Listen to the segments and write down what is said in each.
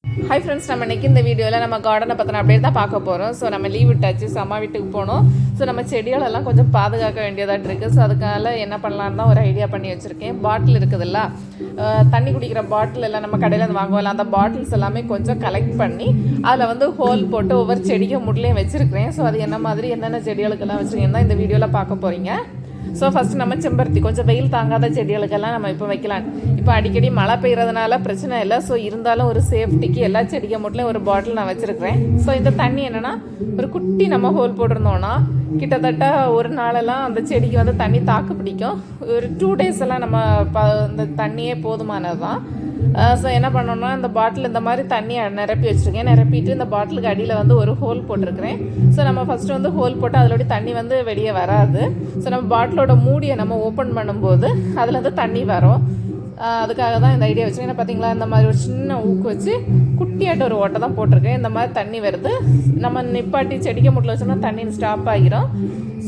Hi friends, நம்ம இன்றைக்கி இந்த வீடியோவில் நம்ம கார்டனை பற்றின அப்படியே தான் பார்க்க போகிறோம். ஸோ நம்ம லீவ் விட்டாச்சு, அம்மா வீட்டுக்கு போனோம். ஸோ நம்ம செடிகளெல்லாம் கொஞ்சம் பாதுகாக்க வேண்டியதாக இருக்குது. ஸோ அதுக்காக என்ன பண்ணலான்னு தான் ஒரு ஐடியா பண்ணி வச்சுருக்கேன். பாட்டில் இருக்குதுல்ல, தண்ணி குடிக்கிற பாட்டில் எல்லாம் நம்ம கடையில் வந்து வாங்குவோம்ல, அந்த பாட்டில்ஸ் எல்லாமே கொஞ்சம் கலெக்ட் பண்ணி அதில் வந்து ஹோல் போட்டு ஒவ்வொரு செடிக்கும் முட்லேயும் வச்சுருக்கிறேன். ஸோ அது என்ன மாதிரி என்னென்ன செடிகளுக்கெல்லாம் வச்சுருக்கேன் தான் இந்த வீடியோவில் பார்க்க போகிறீங்க. ஸோ ஃபஸ்ட்டு நம்ம செம்பருத்தி, கொஞ்சம் வெயில் தாங்காத செடிகளுக்கெல்லாம் நம்ம இப்போ வைக்கலாம். இப்போ அடிக்கடி மழை பெய்கிறதுனால பிரச்சனை இல்லை. ஸோ இருந்தாலும் ஒரு சேஃப்டிக்கு எல்லா செடிக்க மட்டும் ஒரு பாட்டில் நான் வச்சுருக்கிறேன். ஸோ இந்த தண்ணி என்னென்னா, ஒரு குட்டி நம்ம ஹோல் போட்டிருந்தோன்னா கிட்டத்தட்ட ஒரு நாளெல்லாம் அந்த செடிக்கு வந்து தண்ணி தாக்கு பிடிக்கும். ஒரு 2 டேஸ் எல்லாம் நம்ம இந்த தண்ணியே போதுமானது தான். ஸோ என்ன பண்ணோன்னா, இந்த பாட்டில் இந்த மாதிரி தண்ணியை நிரப்பி வச்சுருக்கேன். நிரப்பிட்டு இந்த பாட்டிலுக்கு அடியில் வந்து ஒரு ஹோல் போட்டிருக்கிறேன். ஸோ நம்ம ஃபஸ்ட்டு வந்து ஹோல் போட்டு அதோடைய தண்ணி வந்து வெளியே வராது. ஸோ நம்ம பாட்டிலோட மூடியை நம்ம ஓப்பன் பண்ணும்போது அதில் வந்து தண்ணி வரும். அதுக்காக தான் இந்த ஐடியா வச்சுருக்கேன். பார்த்தீங்களா, இந்த மாதிரி ஒரு சின்ன ஊக்கு வச்சு குட்டியாட்ட ஒரு ஓட்டை தான் போட்டிருக்கேன். இந்த மாதிரி தண்ணி வருது. நம்ம நிப்பாட்டி செடிக்க முட்டில் வச்சோம்னா தண்ணி ஸ்டாப் ஆகிரும்.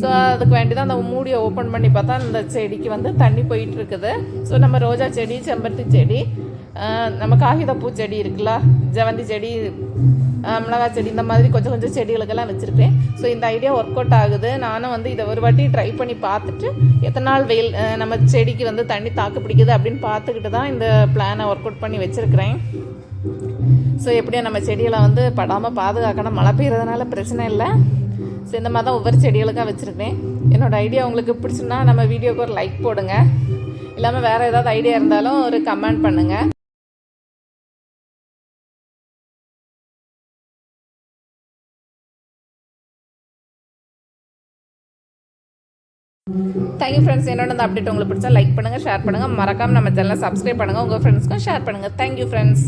ஸோ அதுக்கு வேண்டி தான் அந்த மூடியை ஓப்பன் பண்ணி பார்த்தா இந்த செடிக்கு வந்து தண்ணி போயிட்டு இருக்குது. ஸோ நம்ம ரோஜா செடி, செம்பருத்தி செடி, நம்ம காகிதப்பூ செடி இருக்குல்ல, ஜவந்தி செடி, மிளகாய் செடி, இந்த மாதிரி கொஞ்சம் கொஞ்சம் செடிகளுக்கெல்லாம் வச்சுருக்கேன். ஸோ இந்த ஐடியா ஒர்க் அவுட் ஆகுது. நானும் வந்து இதை ஒரு வாட்டி ட்ரை பண்ணி பார்த்துட்டு எத்தனை நாள் வெயில் நம்ம செடிக்கு வந்து தண்ணி தாக்கு பிடிக்குது அப்படின்னு பார்த்துக்கிட்டு தான் இந்த பிளானை ஒர்க் அவுட் பண்ணி வச்சுருக்கிறேன். ஸோ எப்படியா நம்ம செடிகளை வந்து படாமல் பாதுகாக்கணும். மழை பெய்கிறதுனால பிரச்சனை இல்லை. ஸோ இந்த மாதிரி தான் ஒவ்வொரு செடிகளுக்காக வச்சுருக்கேன். என்னோடய ஐடியா உங்களுக்கு பிடிச்சுன்னா நம்ம வீடியோக்கு ஒரு லைக் போடுங்க. இல்லாமல் வேறு ஏதாவது ஐடியா இருந்தாலும் ஒரு கமெண்ட் பண்ணுங்கள். Thank you friends. என்னோட இந்த அப்டேட் உங்களுக்கு பிடிச்சா லைக் பண்ணுங்கள், ஷேர் பண்ணுங்கள். மறக்காமல் நம்ம சேனலை சப்ஸ்கிரைப் பண்ணுங்கள். உங்கள் ஃப்ரெண்ட்ஸ்க்கும் ஷேர் பண்ணுங்கள். Thank you friends.